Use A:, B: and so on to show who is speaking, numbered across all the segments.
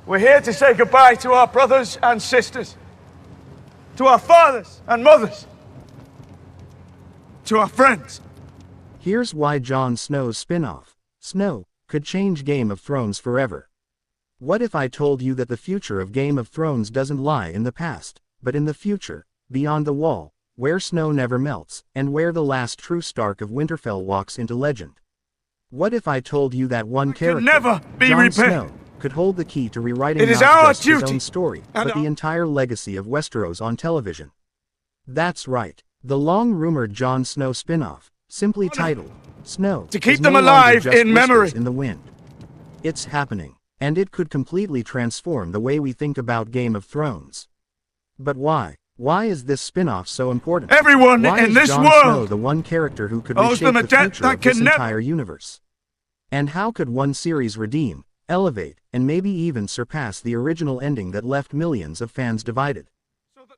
A: We're here to say goodbye to our brothers and sisters, to our fathers and mothers, to our friends.
B: Here's why Jon Snow's spin-off, Snow, could change Game of Thrones forever. What if I told you that the future of Game of Thrones doesn't lie in the past, but in the future, beyond the wall, where snow never melts, and where the last true Stark of Winterfell walks into legend? What if I told you that one character,
A: never be
B: Jon
A: repaid.
B: Snow, could hold the key to rewriting
A: It is
B: not
A: our
B: just his
A: duty
B: own story,
A: and
B: but the entire legacy of Westeros on television? That's right, the long-rumored Jon Snow spin-off, simply titled Snow,
A: to keep
B: is
A: them
B: no longer
A: alive
B: just
A: in memory.
B: whispers in the wind. It's happening, and it could completely transform the way we think about Game of Thrones. But why? Why is this spin-off so important?
A: Everyone
B: Why
A: in
B: is
A: this
B: Jon
A: world
B: Snow the one character who could
A: owes
B: reshape
A: them a
B: the
A: debt
B: future
A: that
B: of this
A: can never-
B: entire universe? And how could one series redeem, elevate, and maybe even surpass the original ending that left millions of fans divided?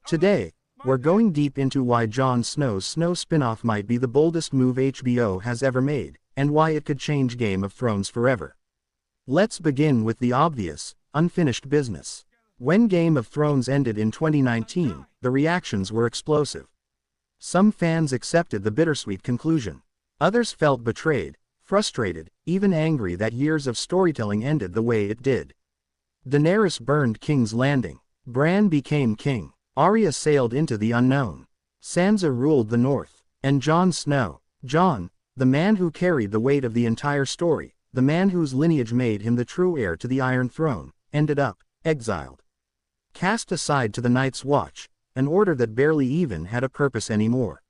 B: Today, we're going deep into why Jon Snow's Snow spin-off might be the boldest move HBO has ever made, and why it could change Game of Thrones forever. Let's begin with the obvious, unfinished business. When Game of Thrones ended in 2019, the reactions were explosive. Some fans accepted the bittersweet conclusion. Others felt betrayed, frustrated, even angry that years of storytelling ended the way it did. Daenerys burned King's Landing. Bran became king. Arya sailed into the unknown. Sansa ruled the North. And Jon Snow, Jon, the man who carried the weight of the entire story, the man whose lineage made him the true heir to the Iron Throne, ended up exiled. Cast aside to the Night's Watch, an order that barely even had a purpose anymore.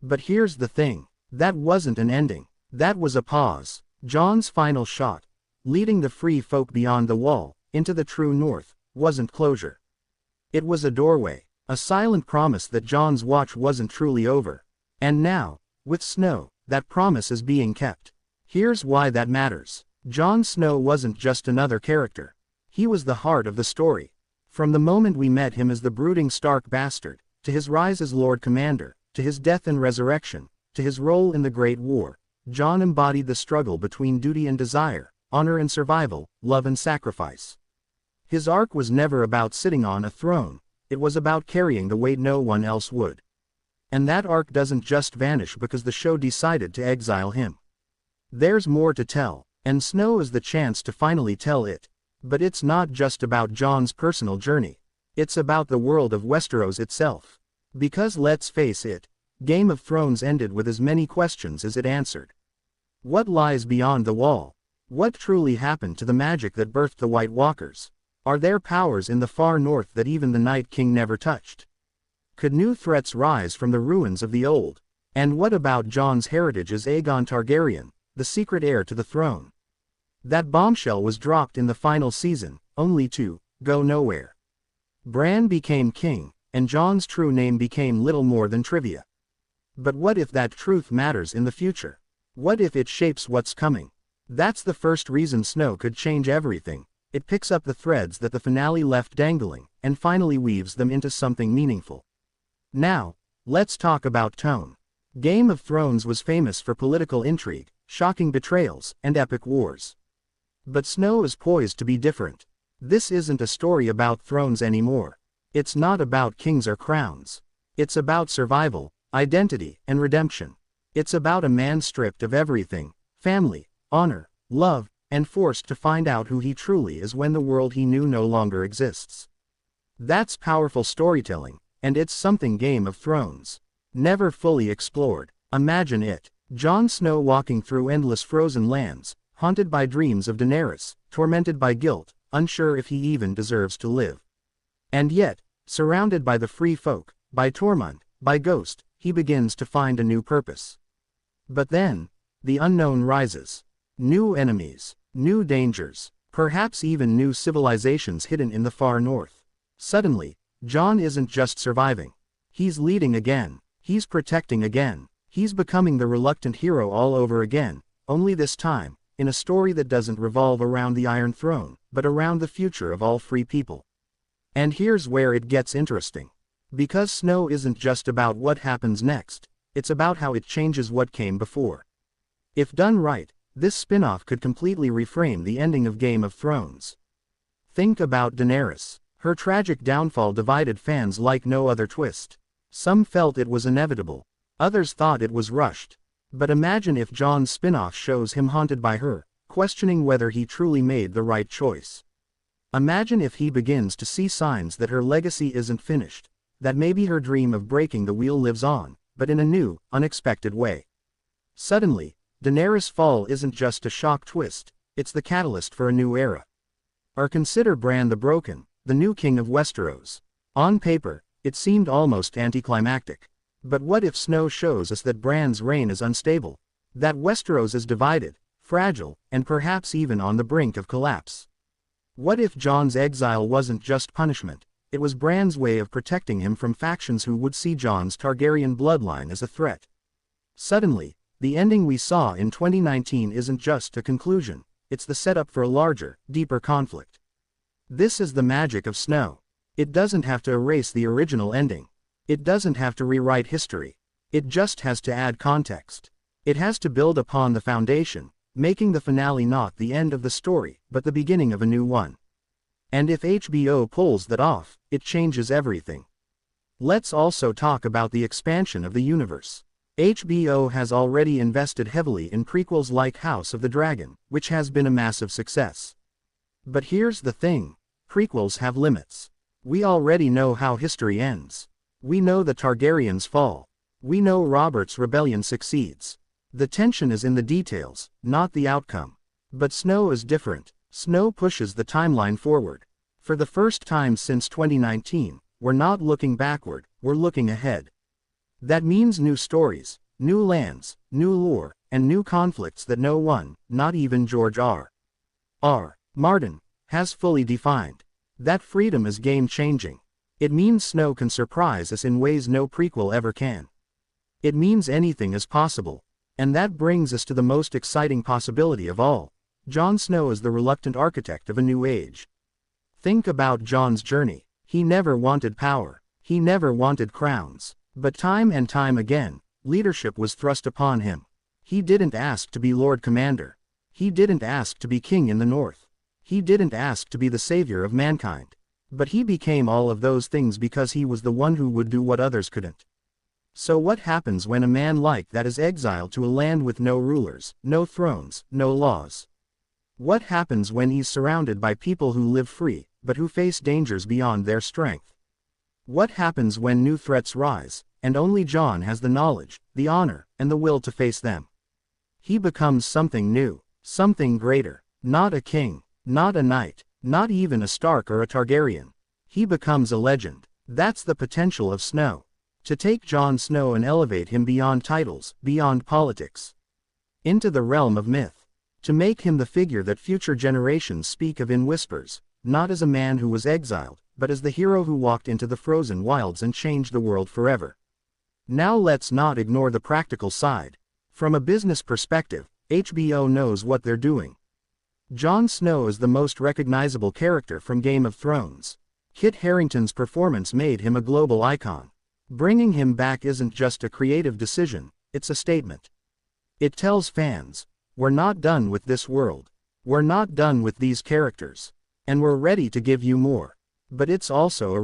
B: But here's the thing, that wasn't an ending, that was a pause. Jon's final shot, leading the free folk beyond the wall, into the true North, wasn't closure. It was a doorway, a silent promise that Jon's watch wasn't truly over. And now, with Snow, that promise is being kept. Here's why that matters. Jon Snow wasn't just another character. He was the heart of the story. From the moment we met him as the brooding Stark bastard, to his rise as Lord Commander, to his death and resurrection, to his role in the Great War, Jon embodied the struggle between duty and desire, honor and survival, love and sacrifice. His arc was never about sitting on a throne, it was about carrying the weight no one else would. And that arc doesn't just vanish because the show decided to exile him. There's more to tell, and Snow is the chance to finally tell it. But it's not just about Jon's personal journey. It's about the world of Westeros itself. Because let's face it, Game of Thrones ended with as many questions as it answered. What lies beyond the wall? What truly happened to the magic that birthed the White Walkers? Are there powers in the far north that even the Night King never touched? Could new threats rise from the ruins of the old? And what about Jon's heritage as Aegon Targaryen, the secret heir to the throne? That bombshell was dropped in the final season, only to go nowhere. Bran became king, and Jon's true name became little more than trivia. But what if that truth matters in the future? What if it shapes what's coming? That's the first reason Snow could change everything. It picks up the threads that the finale left dangling, and finally weaves them into something meaningful. Now, let's talk about tone. Game of Thrones was famous for political intrigue, shocking betrayals, and epic wars. But Snow is poised to be different. This isn't a story about thrones anymore. It's not about kings or crowns. It's about survival, identity, and redemption. It's about a man stripped of everything, family, honor, love, and forced to find out who he truly is when the world he knew no longer exists. That's powerful storytelling, and it's something Game of Thrones never fully explored. Imagine it, Jon Snow walking through endless frozen lands, haunted by dreams of Daenerys, tormented by guilt, unsure if he even deserves to live. And yet, surrounded by the free folk, by Tormund, by Ghost, he begins to find a new purpose. But then, the unknown rises. New enemies, new dangers, perhaps even new civilizations hidden in the far north. Suddenly, Jon isn't just surviving. He's leading again. He's protecting again. He's becoming the reluctant hero all over again, only this time, in a story that doesn't revolve around the Iron Throne, but around the future of all free people. And here's where it gets interesting. Because Snow isn't just about what happens next, it's about how it changes what came before. If done right, this spin-off could completely reframe the ending of Game of Thrones. Think about Daenerys. Her tragic downfall divided fans like no other twist. Some felt it was inevitable. Others thought it was rushed. But imagine if Jon's spin-off shows him haunted by her, questioning whether he truly made the right choice. Imagine if he begins to see signs that her legacy isn't finished, that maybe her dream of breaking the wheel lives on, but in a new, unexpected way. Suddenly, Daenerys' fall isn't just a shock twist, it's the catalyst for a new era. Or consider Bran the Broken, the new king of Westeros. On paper, it seemed almost anticlimactic. But what if Snow shows us that Bran's reign is unstable, that Westeros is divided, fragile, and perhaps even on the brink of collapse? What if Jon's exile wasn't just punishment, it was Bran's way of protecting him from factions who would see Jon's Targaryen bloodline as a threat? Suddenly, the ending we saw in 2019 isn't just a conclusion, it's the setup for a larger, deeper conflict. This is the magic of Snow. It doesn't have to erase the original ending. It doesn't have to rewrite history. It just has to add context. It has to build upon the foundation, making the finale not the end of the story, but the beginning of a new one. And if HBO pulls that off, it changes everything. Let's also talk about the expansion of the universe. HBO has already invested heavily in prequels like House of the Dragon, which has been a massive success. But here's the thing, prequels have limits. We already know how history ends. We know the Targaryens fall. We know Robert's rebellion succeeds. The tension is in the details, not the outcome. But Snow is different. Snow pushes the timeline forward. For the first time since 2019, we're not looking backward, we're looking ahead. That means new stories, new lands, new lore, and new conflicts that no one, not even George R.R. Martin, has fully defined. That freedom is game-changing. It means Snow can surprise us in ways no prequel ever can. It means anything is possible. And that brings us to the most exciting possibility of all. Jon Snow is the reluctant architect of a new age. Think about Jon's journey. He never wanted power. He never wanted crowns. But time and time again, leadership was thrust upon him. He didn't ask to be Lord Commander. He didn't ask to be king in the north. He didn't ask to be the savior of mankind. But he became all of those things because he was the one who would do what others couldn't. So what happens when a man like that is exiled to a land with no rulers, no thrones, no laws? What happens when he's surrounded by people who live free, but who face dangers beyond their strength? What happens when new threats rise, and only Jon has the knowledge, the honor, and the will to face them? He becomes something new, something greater, not a king, not a knight, not even a Stark or a Targaryen. He becomes a legend. That's the potential of Snow. To take Jon Snow and elevate him beyond titles, beyond politics, into the realm of myth. To make him the figure that future generations speak of in whispers, not as a man who was exiled, but as the hero who walked into the frozen wilds and changed the world forever. Now let's not ignore the practical side. From a business perspective, HBO knows what they're doing. Jon Snow is the most recognizable character from Game of Thrones. Kit Harington's performance made him a global icon. Bringing him back isn't just a creative decision, it's a statement. It tells fans, we're not done with this world. We're not done with these characters. And we're ready to give you more. But it's also a